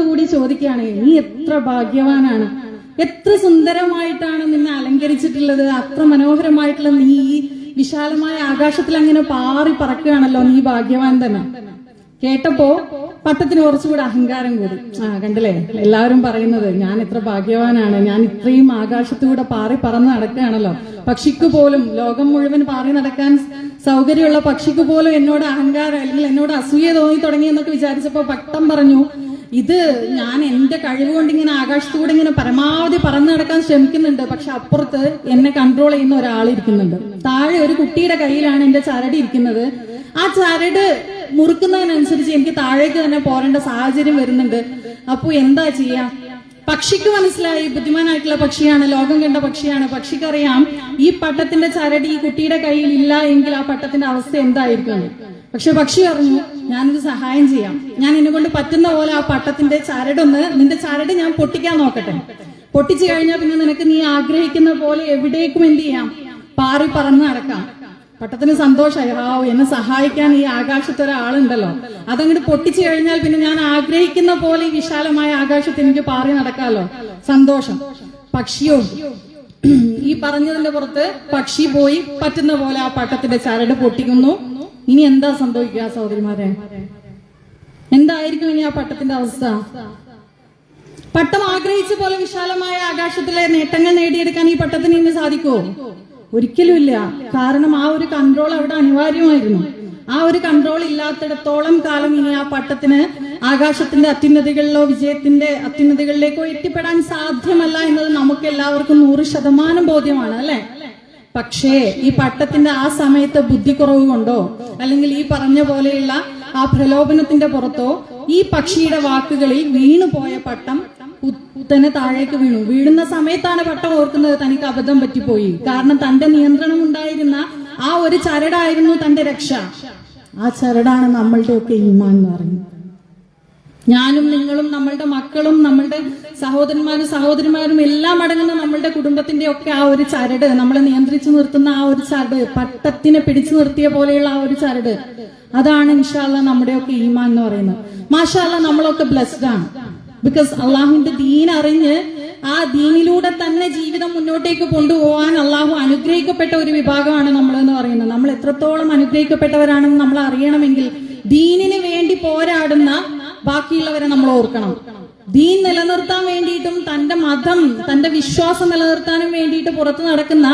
കൂടി ചോദിക്കുകയാണ്, നീ എത്ര ഭാഗ്യവാനാണ്, എത്ര സുന്ദരമായിട്ടാണ് നിന്നെ അലങ്കരിച്ചിട്ടുള്ളത്, അത്ര മനോഹരമായിട്ടുള്ള നീ ഈ വിശാലമായ ആകാശത്തിൽ അങ്ങനെ പാറി പറക്കുകയാണല്ലോ, നീ ഭാഗ്യവാൻ തന്നെ. കേട്ടപ്പോ പട്ടത്തിന് കുറച്ചുകൂടെ അഹങ്കാരം കൂടി. കണ്ടില്ലേ, എല്ലാവരും പറയുന്നത് ഞാൻ എത്ര ഭാഗ്യവാനാണ്, ഞാൻ ഇത്രയും ആകാശത്തൂടെ പാറി പറന്ന് നടക്കുകയാണല്ലോ. പക്ഷിക്ക് പോലും, ലോകം മുഴുവൻ പാറി നടക്കാൻ സൗകര്യമുള്ള പക്ഷിക്ക് പോലും എന്നോട് അഹങ്കാരം അല്ലെങ്കിൽ എന്നോട് അസൂയ തോന്നി തുടങ്ങി എന്നൊക്കെ വിചാരിച്ചപ്പോ പട്ടം പറഞ്ഞു, ഇത് ഞാൻ എന്റെ കഴിവ് കൊണ്ട് ഇങ്ങനെ ആകാശത്തൂടെ ഇങ്ങനെ പരമാവധി പറന്നു നടക്കാൻ ശ്രമിക്കുന്നുണ്ട്, പക്ഷെ അപ്പുറത്ത് എന്നെ കൺട്രോൾ ചെയ്യുന്ന ഒരാളിരിക്കുന്നുണ്ട്. താഴെ ഒരു കുട്ടിയുടെ കയ്യിലാണ് എന്റെ ചരട് ഇരിക്കുന്നത്. ആ ചരട് മുറുക്കുന്നതിനനുസരിച്ച് എനിക്ക് താഴേക്ക് തന്നെ പോരേണ്ട സാഹചര്യം വരുന്നുണ്ട്. അപ്പൊ എന്താ ചെയ്യാ? പക്ഷിക്ക് മനസ്സിലായി, ബുദ്ധിമാനായിട്ടുള്ള പക്ഷിയാണ്, ലോകം കണ്ട പക്ഷിയാണ്. പക്ഷിക്കറിയാം ഈ പട്ടത്തിന്റെ ചരട് ഈ കുട്ടിയുടെ കയ്യിൽ ഇല്ല എങ്കിൽ ആ പട്ടത്തിന്റെ അവസ്ഥ എന്തായിരിക്കും. പക്ഷെ പക്ഷി പറഞ്ഞു, ഞാനൊരു സഹായം ചെയ്യാം, ഞാൻ എന്നെ കൊണ്ട് പറ്റുന്ന പോലെ ആ പട്ടത്തിന്റെ നിന്റെ ചരട് ഞാൻ പൊട്ടിക്കാൻ നോക്കട്ടെ. പൊട്ടിച്ചു കഴിഞ്ഞാൽ പിന്നെ നിനക്ക് നീ ആഗ്രഹിക്കുന്ന പോലെ എവിടേക്കും എന്ത് ചെയ്യാം, പാറി പറന്ന് നടക്കാം. പട്ടത്തിന് സന്തോഷമായി, എന്നെ സഹായിക്കാൻ ഈ ആകാശത്ത് ഒരാളുണ്ടല്ലോ. അതങ്ങോട്ട് പൊട്ടിച്ചു കഴിഞ്ഞാൽ പിന്നെ ഞാൻ ആഗ്രഹിക്കുന്ന പോലെ ഈ വിശാലമായ ആകാശത്ത് എനിക്ക് പാറി നടക്കാമല്ലോ, സന്തോഷം. പക്ഷിയോ ഈ പറഞ്ഞതിന്റെ പുറത്ത് പക്ഷി പോയി പറ്റുന്ന പോലെ ആ പട്ടത്തിന്റെ ചരട് പൊട്ടിക്കുന്നു. ഇനി എന്താ സംഭവിക്കുക സഹോദരിമാരെ? എന്തായിരിക്കും ഇനി ആ പട്ടത്തിന്റെ അവസ്ഥ? പട്ടം ആഗ്രഹിച്ച പോലെ വിശാലമായ ആകാശത്തിലെ നേട്ടങ്ങൾ നേടിയെടുക്കാൻ ഈ പട്ടത്തിന് ഇനി സാധിക്കുമോ? ഒരിക്കലുമില്ല. കാരണം ആ ഒരു കൺട്രോൾ അവിടെ അനിവാര്യമായിരുന്നു. ആ ഒരു കൺട്രോൾ ഇല്ലാത്തിടത്തോളം കാലം ഇനി ആ പട്ടത്തിന് ആകാശത്തിന്റെ അത്യുന്നതികളിലോ വിജയത്തിന്റെ അത്യുന്നതികളിലേക്കോ എത്തിപ്പെടാൻ സാധ്യമല്ല എന്നത് നമുക്ക് എല്ലാവർക്കും 100% ബോധ്യമാണ്, അല്ലെ? പക്ഷേ ഈ പട്ടത്തിന്റെ ആ സമയത്ത് ബുദ്ധിക്കുറവ് കൊണ്ടോ അല്ലെങ്കിൽ ഈ പറഞ്ഞ പോലെയുള്ള ആ പ്രലോഭനത്തിന്റെ പുറത്തോ ഈ പക്ഷിയുടെ വാക്കുകളിൽ വീണുപോയ പട്ടം കുത്തനെ താഴേക്ക് വീഴുന്ന സമയത്താണ് പട്ടം ഓർക്കുന്നത് തനിക്ക് അബദ്ധം പറ്റിപ്പോയി. കാരണം തന്റെ നിയന്ത്രണം ഉണ്ടായിരുന്ന ആ ഒരു ചരടായിരുന്നു തന്റെ രക്ഷ. ആ ചരടാണ് നമ്മളുടെ ഒക്കെ ഈമാൻ എന്ന് പറയുന്നത്. ഞാനും നിങ്ങളും നമ്മളുടെ മക്കളും നമ്മളുടെ സഹോദരിമാരും എല്ലാം അടങ്ങുന്ന നമ്മളുടെ കുടുംബത്തിന്റെ ഒക്കെ ആ ഒരു ചരട്, നമ്മളെ നിയന്ത്രിച്ചു നിർത്തുന്ന ആ ഒരു ചരട്, പട്ടത്തിനെ പിടിച്ചു നിർത്തിയ പോലെയുള്ള ആ ഒരു ചരട്, അതാണ് ഇൻഷാ അല്ലാഹ് നമ്മുടെയൊക്കെ ഈമാൻ എന്ന് പറയുന്നത്. മാഷാ അല്ലാഹ് നമ്മളൊക്കെ ബ്ലെസ്ഡ് ആണ്. ബിക്കോസ് അള്ളാഹുവിന്റെ ദീൻ അറിഞ്ഞ് ആ ദീനിലൂടെ തന്നെ ജീവിതം മുന്നോട്ടേക്ക് കൊണ്ടുപോകാൻ അള്ളാഹു അനുഗ്രഹിക്കപ്പെട്ട ഒരു വിഭാഗമാണ് നമ്മൾ എന്ന് പറയുന്നത്. നമ്മൾ എത്രത്തോളം അനുഗ്രഹിക്കപ്പെട്ടവരാണെന്ന് നമ്മൾ അറിയണമെങ്കിൽ ദീനിന് വേണ്ടി പോരാടുന്ന ബാക്കിയുള്ളവരെ നമ്മൾ ഓർക്കണം. ദീൻ നിലനിർത്താൻ വേണ്ടിയിട്ടും തന്റെ മതം, തന്റെ വിശ്വാസം നിലനിർത്താനും വേണ്ടിയിട്ട് പുറത്തു നടക്കുന്ന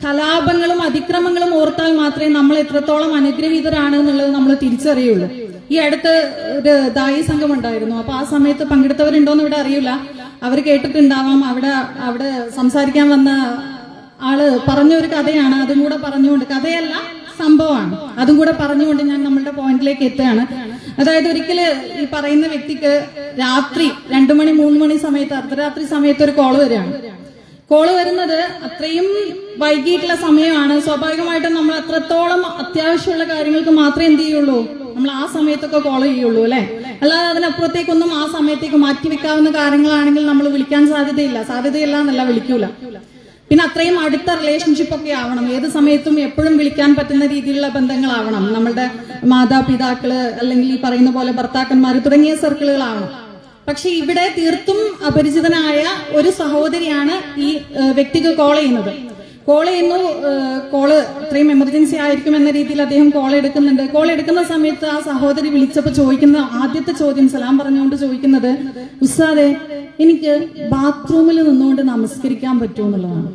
കലാപങ്ങളും അതിക്രമങ്ങളും ഓർത്താൽ മാത്രമേ നമ്മൾ എത്രത്തോളം അനുഗ്രഹീതരാണ് എന്നുള്ളത് നമ്മൾ തിരിച്ചറിയുള്ളൂ. ഈ അടുത്ത് ഒരു ദായി സംഘം ഉണ്ടായിരുന്നു. അപ്പൊ ആ സമയത്ത് പങ്കെടുത്തവരുണ്ടോന്ന് ഇവിടെ അറിയില്ല, അവർ കേട്ടിട്ടുണ്ടാവാം. അവിടെ സംസാരിക്കാൻ വന്ന ആള് പറഞ്ഞ ഒരു കഥയാണ്. അതും കൂടെ പറഞ്ഞുകൊണ്ട്, കഥയല്ല സംഭവമാണ്, അതും കൂടെ പറഞ്ഞുകൊണ്ട് ഞാൻ നമ്മളുടെ പോയിന്റിലേക്ക് എത്തുകയാണ്. അതായത് ഒരിക്കല് ഈ പറയുന്ന വ്യക്തിക്ക് രാത്രി 2 മണി 3 മണി സമയത്ത്, അർദ്ധരാത്രി സമയത്ത് ഒരു കോള് വരികയാണ്. കോള് വരുന്നത് അത്രയും വൈകിട്ടുള്ള സമയമാണ്. സ്വാഭാവികമായിട്ടും നമ്മൾ അത്രത്തോളം അത്യാവശ്യമുള്ള കാര്യങ്ങൾക്ക് മാത്രമേ എന്ത് ചെയ്യുള്ളൂ, നമ്മൾ ആ സമയത്തൊക്കെ കോൾ ചെയ്യുള്ളൂ, അല്ലെ? അല്ലാതെ അതിനപ്പുറത്തേക്കൊന്നും ആ സമയത്തേക്ക് മാറ്റിവെക്കാവുന്ന കാര്യങ്ങളാണെങ്കിൽ നമ്മൾ വിളിക്കാൻ സാധ്യതയില്ല എന്നല്ല, വിളിക്കൂല. പിന്നെ അത്രയും അടുത്ത റിലേഷൻഷിപ്പ് ഒക്കെ ആവണം, ഏത് സമയത്തും എപ്പോഴും വിളിക്കാൻ പറ്റുന്ന രീതിയിലുള്ള ബന്ധങ്ങളാവണം. നമ്മളുടെ മാതാപിതാക്കള് അല്ലെങ്കിൽ ഈ പറയുന്ന പോലെ ഭർത്താക്കന്മാര് തുടങ്ങിയ സർക്കിളുകളാവണം. പക്ഷെ ഇവിടെ തീർത്തും അപരിചിതനായ ഒരു സഹോദരിയാണ് ഈ വ്യക്തിക്ക് കോൾ ചെയ്യുന്നത്. കോള് അത്രയും എമർജൻസി ആയിരിക്കും എന്ന രീതിയിൽ അദ്ദേഹം കോൾ എടുക്കുന്നുണ്ട്. കോൾ എടുക്കുന്ന സമയത്ത് ആ സഹോദരി വിളിച്ചപ്പോൾ ചോദിക്കുന്ന ആദ്യത്തെ ചോദ്യം, സലാം പറഞ്ഞുകൊണ്ട് ചോദിക്കുന്നത്, ഉസ്താദേ എനിക്ക് ബാത്റൂമിൽ നിന്നുകൊണ്ട് നമസ്കരിക്കാൻ പറ്റുമോ എന്നുള്ളതാണ്.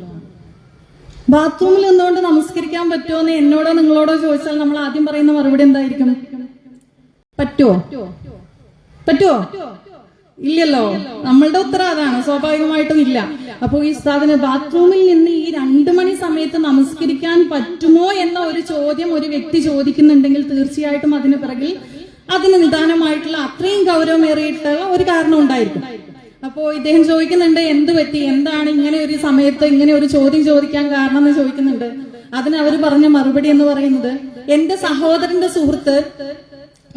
ബാത്റൂമിൽ നിന്നുകൊണ്ട് നമസ്കരിക്കാൻ പറ്റുമോ എന്ന് എന്നോടോ നിങ്ങളോടോ ചോദിച്ചാൽ നമ്മൾ ആദ്യം പറയുന്ന മറുപടി എന്തായിരിക്കും? പറ്റുമോ? ഇല്ലല്ലോ. നമ്മളുടെ ഉത്തരം അതാണ്, സ്വാഭാവികമായിട്ടും ഇല്ല. അപ്പൊ ഈ ഉസ്താദിന് ബാത്റൂമിൽ നിന്ന് ഈ 2 മണി സമയത്ത് നമസ്കരിക്കാൻ പറ്റുമോ എന്ന ഒരു ചോദ്യം ഒരു വ്യക്തി ചോദിക്കുന്നുണ്ടെങ്കിൽ തീർച്ചയായിട്ടും അതിന് പിറകിൽ അതിന് നിദാനമായിട്ടുള്ള അത്രയും ഗൗരവമേറിയിട്ടുള്ള ഒരു കാരണം ഉണ്ടായിരിക്കും. അപ്പോ ഇദ്ദേഹം ചോദിക്കുന്നുണ്ട്, എന്ത് പറ്റി, എന്താണ് ഇങ്ങനെ ഒരു സമയത്ത് ഇങ്ങനെ ഒരു ചോദ്യം ചോദിക്കാൻ കാരണം എന്ന് ചോദിക്കുന്നുണ്ട്. അതിന് അവർ പറഞ്ഞ മറുപടി എന്ന് പറയുന്നത്, എന്റെ സഹോദരന്റെ സുഹൃത്ത്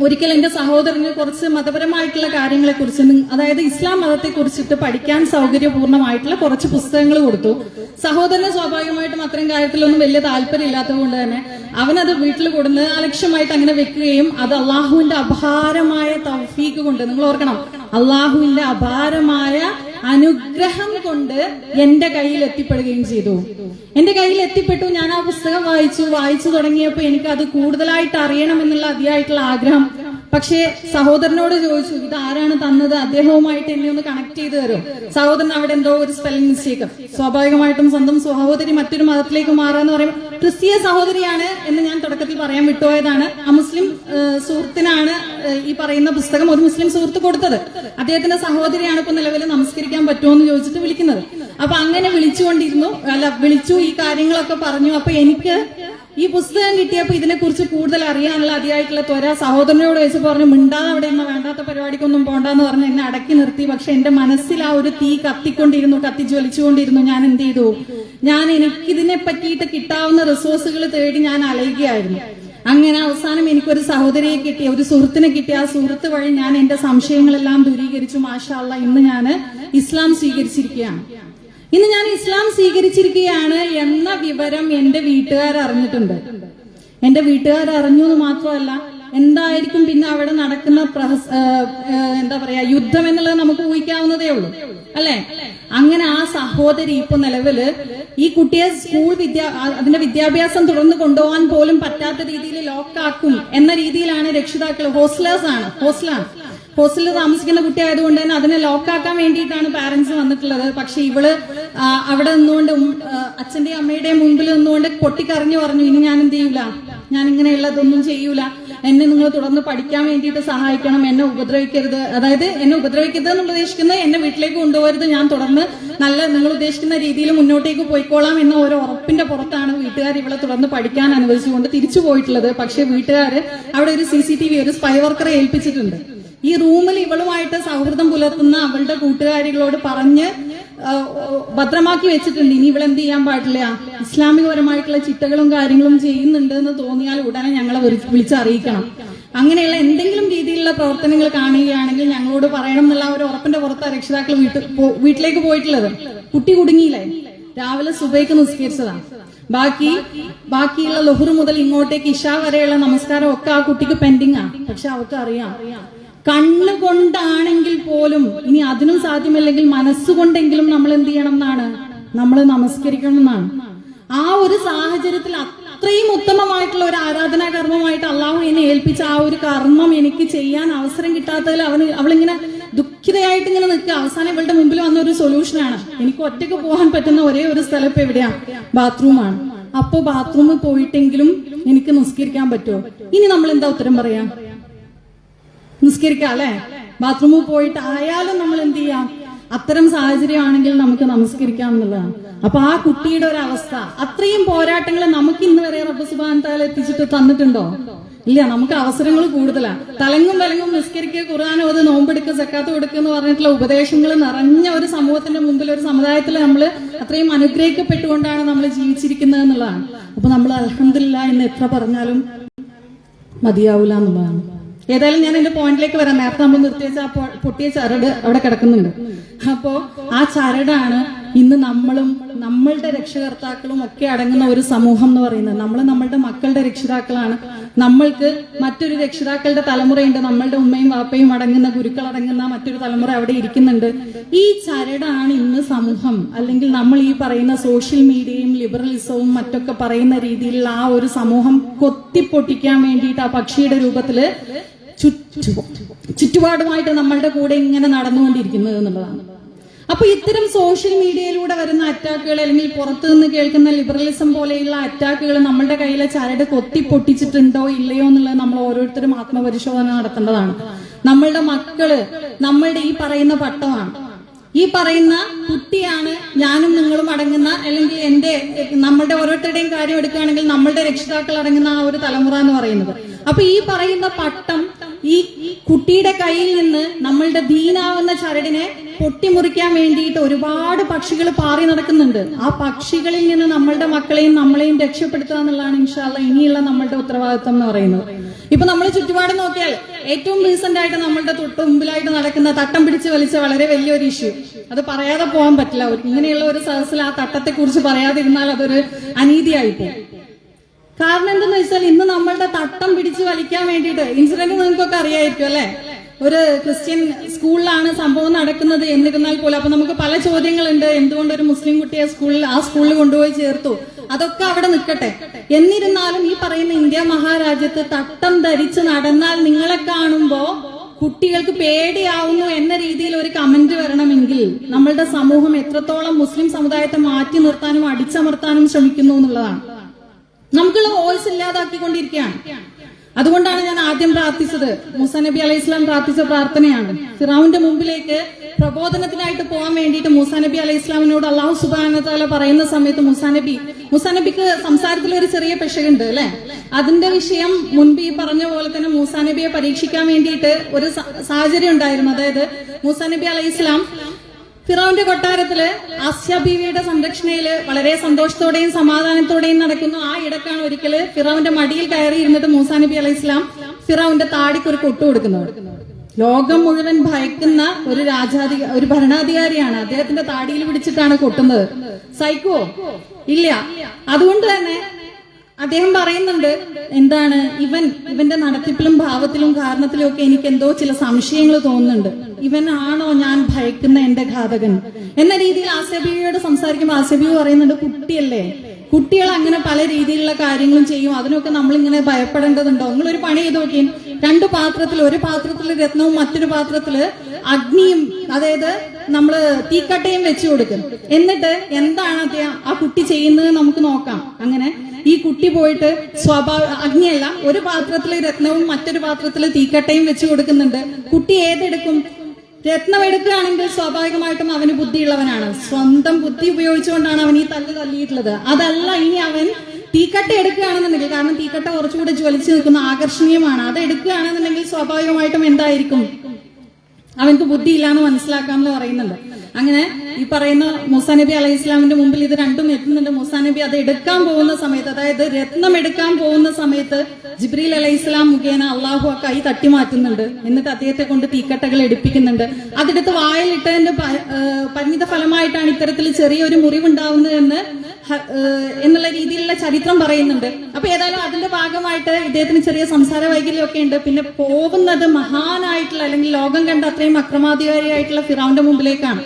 ഒരിക്കൽ എന്റെ സഹോദരന് കുറച്ച് മതപരമായിട്ടുള്ള കാര്യങ്ങളെ കുറിച്ച്, അതായത് ഇസ്ലാം മതത്തെ കുറിച്ചിട്ട് പഠിക്കാൻ സൗകര്യപൂർണ്ണമായിട്ടുള്ള കുറച്ച് പുസ്തകങ്ങൾ കൊടുത്തു. സഹോദരന് സ്വാഭാവികമായിട്ടും അത്തരം കാര്യത്തിലൊന്നും വലിയ താല്പര്യം ഇല്ലാത്തത് കൊണ്ട് തന്നെ അവനത് വീട്ടിൽ കൊടുന്ന് അലക്ഷ്യമായിട്ട് അങ്ങനെ വെക്കുകയും അത് അള്ളാഹുവിന്റെ അപാരമായ തൗഫീഖ് കൊണ്ട്, നിങ്ങൾ ഓർക്കണം, അള്ളാഹുവിന്റെ അപാരമായ അനുഗ്രഹം കൊണ്ട് എന്റെ കയ്യിൽ എത്തിപ്പെടുകയും ചെയ്തു. എന്റെ കയ്യിൽ എത്തിപ്പെട്ടു. ഞാൻ ആ പുസ്തകം വായിച്ചു തുടങ്ങിയപ്പോൾ എനിക്ക് അത് കൂടുതലായിട്ട് അറിയണം എന്നുള്ള അതിയായിട്ടുള്ള ആഗ്രഹം. പക്ഷേ സഹോദരനോട് ചോദിച്ചു, ഇത് ആരാണ് തന്നത്, അദ്ദേഹവുമായിട്ട് എന്നെ ഒന്ന് കണക്ട് ചെയ്ത് തരും. സഹോദരൻ അവിടെ എന്തോ ഒരു സ്പെല്ലിംഗ് മിസ്റ്റേക്ക്. സ്വാഭാവികമായിട്ടും സ്വന്തം സഹോദരി മറ്റൊരു മതത്തിലേക്ക് മാറാന്ന് പറയുമ്പോൾ ക്രിസ്തീയ സഹോദരിയാണ് എന്ന് ഞാൻ തുടക്കത്തിൽ പറയാൻ വിട്ടുപോയതാണ്. ആ മുസ്ലിം സുഹൃത്തിനാണ് ഈ പറയുന്ന പുസ്തകം ഒരു മുസ്ലിം സുഹൃത്ത് കൊടുത്തത്. അദ്ദേഹത്തിന്റെ സഹോദരിയാണ് ഇപ്പൊ നിലവിൽ നമസ്കരിക്കാൻ പറ്റുമോ എന്ന് ചോദിച്ചിട്ട് വിളിക്കുന്നത്. അപ്പൊ അങ്ങനെ വിളിച്ചു, ഈ കാര്യങ്ങളൊക്കെ പറഞ്ഞു. അപ്പൊ എനിക്ക് ഈ പുസ്തകം കിട്ടിയപ്പോ ഇതിനെക്കുറിച്ച് കൂടുതൽ അറിയാനുള്ള അതിയായിട്ടുള്ള ത്വര. സഹോദരനോട് വെച്ച് പറഞ്ഞു, മിണ്ടാതെ അവിടെ ഇന്ന് വേണ്ടാത്ത പരിപാടിക്കൊന്നും പോണ്ടെന്ന് പറഞ്ഞ് എന്നെ അടക്കി നിർത്തി. പക്ഷെ എന്റെ മനസ്സിൽ ആ ഒരു തീ കത്തിജ്വലിച്ചുകൊണ്ടിരുന്നു. ഞാൻ എന്ത് ചെയ്തു, എനിക്കിതിനെ പറ്റിയിട്ട് കിട്ടാവുന്ന റിസോഴ്സുകൾ തേടി ഞാൻ അലയുകയായിരുന്നു. അങ്ങനെ അവസാനം എനിക്കൊരു സഹോദരിയെ കിട്ടി, ഒരു സുഹൃത്തിനെ കിട്ടി. ആ സുഹൃത്ത് വഴി ഞാൻ എന്റെ സംശയങ്ങളെല്ലാം ദൂരീകരിച്ചു. മാഷാ അല്ലാഹ്, ഇന്ന് ഞാൻ ഇസ്ലാം സ്വീകരിച്ചിരിക്കുകയാണ്. എന്ന വിവരം എന്റെ വീട്ടുകാർ അറിഞ്ഞിട്ടുണ്ട്. എന്റെ വീട്ടുകാർ അറിഞ്ഞു എന്ന് മാത്രമല്ല, എന്തായിരിക്കും പിന്നെ അവിടെ നടക്കുന്ന യുദ്ധം എന്നുള്ളത് നമുക്ക് ഊഹിക്കാവുന്നതേ ഉള്ളൂ, അല്ലെ? അങ്ങനെ ആ സഹോദരി ഇപ്പൊ നിലവില് ഈ കുട്ടിയെ അതിന്റെ വിദ്യാഭ്യാസം തുടർന്ന് കൊണ്ടുപോകാൻ പോലും പറ്റാത്ത രീതിയിൽ ലോക്കാക്കും എന്ന രീതിയിലാണ് രക്ഷിതാക്കൾ. ഹോസ്റ്റലിൽ താമസിക്കുന്ന കുട്ടി ആയതുകൊണ്ട് തന്നെ അതിനെ ലോക്കാക്കാൻ വേണ്ടിയിട്ടാണ് പാരന്റ്സ് വന്നിട്ടുള്ളത്. പക്ഷെ ഇവള് അവിടെ നിന്നുകൊണ്ട് അച്ഛന്റെയും അമ്മയുടെയും മുമ്പിൽ നിന്നുകൊണ്ട് പൊട്ടിക്കറിഞ്ഞു പറഞ്ഞു, ഇനി ഞാൻ എന്ത് ചെയ്യൂല, ഞാൻ ഇങ്ങനെയുള്ളതൊന്നും ചെയ്യൂല, എന്നെ നിങ്ങൾ തുടർന്ന് പഠിക്കാൻ വേണ്ടിയിട്ട് സഹായിക്കണം, എന്നെ ഉപദ്രവിക്കരുത്. അതായത് എന്നെ ഉപദ്രവിക്കരുത് എന്ന് ഉദ്ദേശിക്കുന്നത് എന്നെ വീട്ടിലേക്ക് കൊണ്ടുപോകരുത്, ഞാൻ തുടർന്ന് നിങ്ങൾ ഉദ്ദേശിക്കുന്ന രീതിയിൽ മുന്നോട്ടേക്ക് പോയിക്കോളാം എന്ന ഒരു ഉറപ്പിന്റെ പുറത്താണ് വീട്ടുകാർ ഇവളെ തുടർന്ന് പഠിക്കാൻ അനുവദിച്ചുകൊണ്ട് തിരിച്ചു പോയിട്ടുള്ളത്. പക്ഷെ വീട്ടുകാര് അവിടെ ഒരു CCTV, ഒരു സ്പൈ വർക്കറെ ഏൽപ്പിച്ചിട്ടുണ്ട്. ഈ റൂമിൽ ഇവളുമായിട്ട് സൗഹൃദം പുലർത്തുന്ന അവളുടെ കൂട്ടുകാരികളോട് പറഞ്ഞ് ഭദ്രമാക്കി വെച്ചിട്ടുണ്ട്. ഇനി ഇവളെന്ത് ചെയ്യാൻ പാടില്ല, ഇസ്ലാമികപരമായിട്ടുള്ള ചിട്ടകളും കാര്യങ്ങളും ചെയ്യുന്നുണ്ട് എന്ന് തോന്നിയാൽ ഉടനെ ഞങ്ങളെ വിളിച്ചറിയിക്കണം. അങ്ങനെയുള്ള എന്തെങ്കിലും രീതിയിലുള്ള പ്രവർത്തനങ്ങൾ കാണുകയാണെങ്കിൽ ഞങ്ങളോട് പറയണം എന്നുള്ള ഒരു ഉറപ്പിന്റെ പുറത്താണ് രക്ഷിതാക്കൾ വീട്ടിലേക്ക് പോയിട്ടുള്ളത്. കുട്ടി കുടുങ്ങിയില്ലേ? രാവിലെ സുബൈക്ക് നിസ്കരിച്ചതാണ്. ബാക്കിയുള്ള ലുഹ്ർ മുതൽ ഇങ്ങോട്ടേക്ക് ഇഷ വരെയുള്ള നമസ്കാരം ഒക്കെ ആ കുട്ടിക്ക് പെൻഡിങ് ആണ്. പക്ഷെ അവർക്ക് അറിയാം, കണ്ണുകൊണ്ടാണെങ്കിൽ പോലും ഇനി അതിനും സാധ്യമല്ലെങ്കിൽ മനസ്സുകൊണ്ടെങ്കിലും നമ്മൾ എന്ത് ചെയ്യണം എന്നാണ്, നമ്മൾ നമസ്കരിക്കണം എന്നാണ്. ആ ഒരു സാഹചര്യത്തിൽ അത്രയും ഉത്തമമായിട്ടുള്ള ഒരു ആരാധനാ കർമ്മമായിട്ട് അള്ളാഹു എന്നെ ഏൽപ്പിച്ച ആ ഒരു കർമ്മം എനിക്ക് ചെയ്യാൻ അവസരം കിട്ടാത്തതിൽ അവളിങ്ങനെ ദുഃഖിതയായിട്ട് ഇങ്ങനെ നിൽക്കുക. അവസാനം ഇവളുടെ മുമ്പിൽ വന്ന ഒരു സൊല്യൂഷനാണ്, എനിക്ക് ഒറ്റയ്ക്ക് പോകാൻ പറ്റുന്ന ഒരേ ഒരു സ്ഥലം ഇപ്പൊ എവിടെയാ, ബാത്റൂമാണ്. അപ്പോ ബാത്റൂമിൽ പോയിട്ടെങ്കിലും എനിക്ക് നിസ്കരിക്കാൻ പറ്റുമോ? ഇനി നമ്മൾ എന്താ ഉത്തരം പറയാ? നിസ്കരിക്കാം അല്ലെ? ബാത്റൂമിൽ പോയിട്ട് ആയാലും നമ്മൾ എന്ത് ചെയ്യാം? അത്തരം സാഹചര്യമാണെങ്കിൽ നമുക്ക് നമസ്കരിക്കാം എന്നുള്ളതാണ്. അപ്പൊ ആ കുട്ടിയുടെ ഒരു അവസ്ഥ, അത്രയും പോരാട്ടങ്ങൾ നമുക്ക് ഇന്ന് വരെ റബ്ബ് സുബ്ഹാനഹു വ തആല എത്തിച്ചിട്ട് തന്നിട്ടുണ്ടോ? ഇല്ല. നമുക്ക് അവസരങ്ങൾ കൂടുതലാണ്. തലങ്ങും നിസ്കരിക്കുക, ഖുർആൻ ഓത്, നോമ്പെടുക്കുക, സക്കാത്ത് കൊടുക്കുക എന്ന് പറഞ്ഞിട്ടുള്ള ഉപദേശങ്ങൾ നിറഞ്ഞ ഒരു സമൂഹത്തിന്റെ മുമ്പിൽ, ഒരു സമുദായത്തിൽ നമ്മൾ അത്രയും അനുഗ്രഹിക്കപ്പെട്ടുകൊണ്ടാണ് നമ്മൾ ജീവിച്ചിരിക്കുന്നത് എന്നുള്ളതാണ്. അപ്പൊ നമ്മൾ അൽഹംദുലില്ലാഹ് എന്ന് എത്ര പറഞ്ഞാലും മതിയാവൂല എന്നുള്ളതാണ്. ഏതായാലും ഞാൻ എന്റെ പോയിന്റിലേക്ക് വരാം. നേരത്തെ നമ്മൾ നിർത്തിവെച്ച ആ പൊട്ടിയ ചരട് അവിടെ കിടക്കുന്നുണ്ട്. അപ്പോ ആ ചരടാണ് ഇന്ന് നമ്മളുടെ രക്ഷകർത്താക്കളും ഒക്കെ അടങ്ങുന്ന ഒരു സമൂഹം എന്ന് പറയുന്നത്. നമ്മളുടെ മക്കളുടെ രക്ഷിതാക്കളാണ്. നമ്മൾക്ക് മറ്റൊരു രക്ഷിതാക്കളുടെ തലമുറയുണ്ട്. നമ്മളുടെ ഉമ്മയും വാപ്പയും അടങ്ങുന്ന, ഗുരുക്കൾ അടങ്ങുന്ന മറ്റൊരു തലമുറ അവിടെ ഇരിക്കുന്നുണ്ട്. ഈ ചരടാണ് ഇന്ന് സമൂഹം, അല്ലെങ്കിൽ നമ്മൾ ഈ പറയുന്ന സോഷ്യൽ മീഡിയയും ലിബറലിസവും മറ്റൊക്കെ പറയുന്ന രീതിയിലുള്ള ആ ഒരു സമൂഹം കൊത്തിപ്പൊട്ടിക്കാൻ വേണ്ടിയിട്ട് ആ പക്ഷിയുടെ രൂപത്തില് ചുറ്റുപാടുമായിട്ട് നമ്മളുടെ കൂടെ ഇങ്ങനെ നടന്നുകൊണ്ടിരിക്കുന്നത് എന്നുള്ളതാണ്. അപ്പൊ ഇത്തരം സോഷ്യൽ മീഡിയയിലൂടെ വരുന്ന അറ്റാക്കുകൾ, അല്ലെങ്കിൽ പുറത്തു നിന്ന് കേൾക്കുന്ന ലിബറലിസം പോലെയുള്ള അറ്റാക്കുകൾ നമ്മളുടെ കയ്യിലെ ചരട് കൊത്തിപ്പൊട്ടിച്ചിട്ടുണ്ടോ ഇല്ലയോ എന്നുള്ളത് നമ്മൾ ഓരോരുത്തരും ആത്മപരിശോധന നടത്തേണ്ടതാണ്. നമ്മളുടെ മക്കള് നമ്മളുടെ ഈ പറയുന്ന പട്ടമാണ്, ഈ പറയുന്ന കുട്ടിയാണ് ഞാനും നിങ്ങളും അടങ്ങുന്ന, അല്ലെങ്കിൽ നമ്മളുടെ ഓരോരുത്തരുടെയും കാര്യം എടുക്കുകയാണെങ്കിൽ നമ്മളുടെ രക്ഷിതാക്കൾ അടങ്ങുന്ന ആ ഒരു തലമുറ എന്ന് പറയുന്നത്. അപ്പൊ ഈ പറയുന്ന പട്ടം ഈ കുട്ടിയുടെ കയ്യിൽ നിന്ന് നമ്മളുടെ ദീനാവുന്ന ചരടിനെ പൊട്ടിമുറിക്കാൻ വേണ്ടിയിട്ട് ഒരുപാട് പക്ഷികൾ പാറി നടക്കുന്നുണ്ട്. ആ പക്ഷികളിൽ നിന്ന് നമ്മളുടെ മക്കളെയും നമ്മളെയും രക്ഷപ്പെടുത്തുക എന്നുള്ളതാണ് ഇൻഷാ അല്ലാഹ് ഇനിയുള്ള നമ്മളുടെ ഉത്തരവാദിത്വം എന്ന് പറയുന്നത്. ഇപ്പൊ നമ്മൾ ചുറ്റുപാട് നോക്കിയാൽ ഏറ്റവും റീസെന്റ് ആയിട്ട് നമ്മളുടെ തൊട്ട് മുമ്പിലായിട്ട് നടക്കുന്ന തട്ടം പിടിച്ച് വലിച്ച വളരെ വലിയൊരു ഇഷ്യൂ, അത് പറയാതെ പോകാൻ പറ്റില്ല. ഇങ്ങനെയുള്ള ഒരു സദസ്സിൽ ആ തട്ടത്തെ കുറിച്ച് പറയാതിരുന്നാൽ അതൊരു അനീതിയായി പോകും. കാരണം എന്തെന്ന് വെച്ചാൽ ഇന്ന് നമ്മളുടെ തട്ടം പിടിച്ച് വലിക്കാൻ വേണ്ടിയിട്ട് ഇൻസിഡന്റ് നിങ്ങൾക്കൊക്കെ അറിയായിരിക്കും അല്ലെ. ഒരു ക്രിസ്ത്യൻ സ്കൂളിലാണ് സംഭവം നടക്കുന്നത്. എന്നിരുന്നാൽ പോലും അപ്പൊ നമുക്ക് പല ചോദ്യങ്ങളുണ്ട്. എന്തുകൊണ്ട് ഒരു മുസ്ലിം കുട്ടിയെ ആ സ്കൂളിൽ കൊണ്ടുപോയി ചേർത്തു? അതൊക്കെ അവിടെ നിൽക്കട്ടെ. എന്നിരുന്നാലും ഈ പറയുന്ന ഇന്ത്യ മഹാരാജ്യത്ത് തട്ടം ധരിച്ച് നടന്നാൽ നിങ്ങളെ കാണുമ്പോ കുട്ടികൾക്ക് പേടിയാവുന്നു എന്ന രീതിയിൽ ഒരു കമന്റ് വരണമെങ്കിൽ നമ്മളുടെ സമൂഹം എത്രത്തോളം മുസ്ലിം സമുദായത്തെ മാറ്റി നിർത്താനും അടിച്ചമർത്താനും ശ്രമിക്കുന്നു എന്നുള്ളതാണ്. നമുക്കുള്ള വോയിസ് ഇല്ലാതാക്കിക്കൊണ്ടിരിക്കുകയാണ്. അതുകൊണ്ടാണ് ഞാൻ ആദ്യം പ്രാർത്ഥിച്ചത്, മൂസാ നബി അലൈഹി ഇസ്ലാം പ്രാർത്ഥിച്ച പ്രാർത്ഥനയാണ്. ഫിറഔന്റെ മുമ്പിലേക്ക് പ്രബോധനത്തിനായിട്ട് പോകാൻ വേണ്ടിയിട്ട് മൂസാ നബി അലൈഹി ഇസ്ലാമിനോട് അള്ളാഹു സുബ്ഹാനഹു വ തആല പറയുന്ന സമയത്ത് മൂസാ നബിക്ക് സംസാരത്തിൽ ഒരു ചെറിയ പെശകുണ്ട് അല്ലെ. അതിന്റെ വിഷയം മുൻപ് ഈ പറഞ്ഞ പോലെ തന്നെ മൂസാ നബിയെ പരീക്ഷിക്കാൻ വേണ്ടിയിട്ട് ഒരു സാഹചര്യം ഉണ്ടായിരുന്നു. അതായത് മൂസാ നബി അലൈഹി ഇസ്ലാം ഫിറൗന്റെ കൊട്ടാരത്തില് ആസ്യ ബീവിയുടെ സംരക്ഷണയില് വളരെ സന്തോഷത്തോടെയും സമാധാനത്തോടെയും നടക്കുന്നു. ആ ഇടക്കാണ് ഒരിക്കല് ഫിറൗന്റെ മടിയിൽ കയറി ഇരുന്നിട്ട് മൂസാ നബി അലൈഹി ഇസ്ലാം ഫിറൗന്റെ താടിക്ക് ഒരു കൊട്ടു കൊടുക്കുന്നത്. ലോകം മുഴുവൻ ഭയക്കുന്ന ഒരു ഭരണാധികാരിയാണ്. അദ്ദേഹത്തിന്റെ താടിയിൽ പിടിച്ചിട്ടാണ് കൊട്ടുന്നത്. സൈക്കോ ഇല്ല. അതുകൊണ്ട് തന്നെ അദ്ദേഹം പറയുന്നുണ്ട്, എന്താണ് ഇവന്റെ നടത്തിപ്പിലും ഭാവത്തിലും കാരണത്തിലും ഒക്കെ എനിക്ക് എന്തോ ചില സംശയങ്ങൾ തോന്നുന്നുണ്ട്. ഇവനാണോ ഞാൻ ഭയക്കുന്ന എന്റെ ഘാതകൻ എന്ന രീതിയിൽ ആസിയ ബീവിയോട് സംസാരിക്കുമ്പോൾ ആസിയ ബീവി പറയുന്നുണ്ട്, കുട്ടിയല്ലേ, കുട്ടികൾ അങ്ങനെ പല രീതിയിലുള്ള കാര്യങ്ങളും ചെയ്യും, അതിനൊക്കെ നമ്മൾ ഇങ്ങനെ ഭയപ്പെടേണ്ടതുണ്ടോ? നിങ്ങളൊരു പണി ചെയ്ത് നോക്കിയും, രണ്ട് പാത്രത്തിൽ, ഒരു പാത്രത്തിൽ രത്നവും മറ്റൊരു പാത്രത്തില് അഗ്നിയും, അതായത് നമ്മള് തീക്കട്ടയും വെച്ചു കൊടുക്കും. എന്നിട്ട് എന്താണ് ആ കുട്ടി ചെയ്യുന്നത് നമുക്ക് നോക്കാം. അങ്ങനെ ഈ കുട്ടി പോയിട്ട് അഗ്നിയല്ല, ഒരു പാത്രത്തില് രത്നവും മറ്റൊരു പാത്രത്തില് തീക്കട്ടയും വെച്ചു കൊടുക്കുന്നുണ്ട്. കുട്ടി ഏതെടുക്കും? രത്നം എടുക്കുകയാണെങ്കിൽ സ്വാഭാവികമായിട്ടും അവന് ബുദ്ധിയുള്ളവനാണ്. സ്വന്തം ബുദ്ധി ഉപയോഗിച്ചുകൊണ്ടാണ് അവൻ ഈ തല്ലിയിട്ടുള്ളത്. അതല്ല, ഇനി അവൻ തീക്കട്ട എടുക്കുകയാണെന്നുണ്ടെങ്കിൽ, കാരണം തീക്കട്ട കുറച്ചുകൂടെ ജ്വലിച്ചു നിൽക്കുന്ന ആകർഷണീയമാണ്, അത് എടുക്കുകയാണെന്നുണ്ടെങ്കിൽ സ്വാഭാവികമായിട്ടും എന്തായിരിക്കും? അവൻക്ക് ബുദ്ധിയില്ലാന്ന് മനസ്സിലാക്കാമെന്ന് പറയുന്നുണ്ട്. അങ്ങനെ ഈ പറയുന്ന മൂസാ നബി അലൈഹി ഇസ്ലാമിന്റെ മുമ്പിൽ ഇത് രണ്ടും എത്തുന്നുണ്ട്. മൂസാ നബി അത് എടുക്കാൻ പോകുന്ന സമയത്ത്, അതായത് രത്നം എടുക്കാൻ പോകുന്ന സമയത്ത് ജിബ്രീൽ അലൈഹി ഇസ്ലാം മുഖേന അള്ളാഹു ആ കൈ തട്ടി മാറ്റുന്നുണ്ട്. എന്നിട്ട് അദ്ദേഹത്തെ കൊണ്ട് തീക്കട്ടകൾ എടുപ്പിക്കുന്നുണ്ട്. അതെടുത്ത് വായിലിട്ടതിന്റെ പരിണിത ഫലമായിട്ടാണ് ഇത്തരത്തിൽ ചെറിയൊരു മുറിവുണ്ടാവുന്നതെന്ന് എന്നുള്ള രീതിയിലുള്ള ചരിത്രം പറയുന്നുണ്ട്. അപ്പൊ ഏതായാലും അതിന്റെ ഭാഗമായിട്ട് ഇദ്ദേഹത്തിന് ചെറിയ സംസാര വൈകല്യമൊക്കെ ഉണ്ട്. പിന്നെ പോകുന്നത് മഹാനായിട്ടുള്ള, അല്ലെങ്കിൽ ലോകം കണ്ട അത്രയും അക്രമാധികാരിയായിട്ടുള്ള ഫിറൗന്റെ മുമ്പിലേക്കാണ്.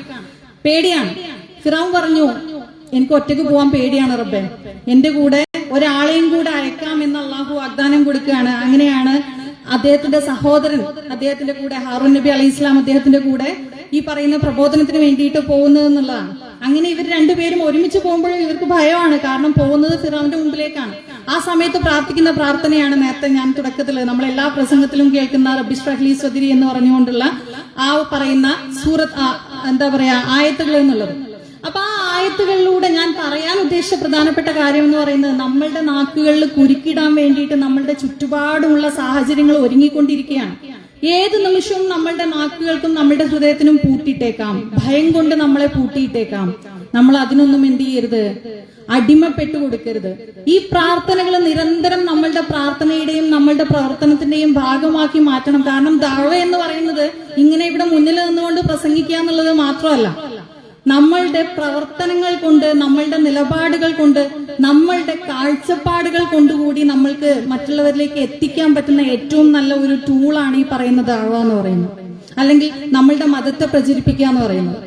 പേടിയാണ്. ഫിറൗൻ പറഞ്ഞു, എനിക്ക് ഒറ്റയ്ക്ക് പോകാൻ പേടിയാണ് റബ്ബേ, എന്റെ കൂടെ ഒരാളെയും കൂടെ അയക്കാം എന്ന് അള്ളാഹു വാഗ്ദാനം കൊടുക്കുകയാണ്. അങ്ങനെയാണ് അദ്ദേഹത്തിന്റെ സഹോദരൻ അദ്ദേഹത്തിന്റെ കൂടെ, ഹാറൂൻ നബി അലൈഹി ഇസ്ലാം അദ്ദേഹത്തിന്റെ കൂടെ ഈ പറയുന്ന പ്രബോധനത്തിന് വേണ്ടിയിട്ട് പോകുന്നത് എന്നുള്ളതാണ്. അങ്ങനെ ഇവർ രണ്ടുപേരും ഒരുമിച്ച് പോകുമ്പോഴും ഇവർക്ക് ഭയമാണ്. കാരണം പോകുന്നത് ഫിറൗന്റെ മുമ്പിലേക്കാണ്. ആ സമയത്ത് പ്രാർത്ഥിക്കുന്ന പ്രാർത്ഥനയാണ് നേരത്തെ ഞാൻ തുടക്കത്തിൽ നമ്മളെല്ലാ പ്രസംഗത്തിലും കേൾക്കുന്ന റബ്ബി ഇശ്റഹ് ലി സദ്രി എന്ന് പറഞ്ഞുകൊണ്ടുള്ള ആ പറയുന്ന എന്താ പറയാ ആയത്തുകൾ എന്നുള്ളത്. അപ്പൊ ആ ആയത്തുകളിലൂടെ ഞാൻ പറയാൻ ഉദ്ദേശിച്ച പ്രധാനപ്പെട്ട കാര്യം എന്ന് പറയുന്നത്, നമ്മളുടെ നാക്കുകളിൽ കുരുക്കിടാൻ വേണ്ടിയിട്ട് നമ്മളുടെ ചുറ്റുപാടുമുള്ള സാഹചര്യങ്ങൾ ഒരുങ്ങിക്കൊണ്ടിരിക്കുകയാണ്. ഏത് നിമിഷവും നമ്മളുടെ നാക്കുകൾക്കും നമ്മളുടെ ഹൃദയത്തിനും പൂട്ടിയിട്ടേക്കാം. ഭയം കൊണ്ട് നമ്മളെ പൂട്ടിയിട്ടേക്കാം. നമ്മൾ അതിനൊന്നും എന്ത് ചെയ്യരുത്, അടിമപ്പെട്ടു കൊടുക്കരുത്. ഈ പ്രാർത്ഥനകൾ നിരന്തരം നമ്മളുടെ പ്രാർത്ഥനയുടെയും നമ്മളുടെ പ്രവർത്തനത്തിന്റെയും ഭാഗമാക്കി മാറ്റണം. കാരണം ദഅവ എന്ന് പറയുന്നത് ഇങ്ങനെ ഇവിടെ മുന്നിൽ നിന്നുകൊണ്ട് പ്രസംഗിക്കുക എന്നുള്ളത് മാത്രമല്ല, നമ്മളുടെ പ്രവർത്തനങ്ങൾ കൊണ്ട്, നമ്മളുടെ നിലപാടുകൾ കൊണ്ട്, നമ്മളുടെ കാഴ്ചപ്പാടുകൾ കൊണ്ടുകൂടി നമ്മൾക്ക് മറ്റുള്ളവരിലേക്ക് എത്തിക്കാൻ പറ്റുന്ന ഏറ്റവും നല്ല ഒരു ടൂളാണ് ഈ പറയുന്ന ദഅവ എന്ന് പറയുന്നത്, അല്ലെങ്കിൽ നമ്മളുടെ മതത്തെ പ്രചരിപ്പിക്കുക എന്ന് പറയുന്നത്.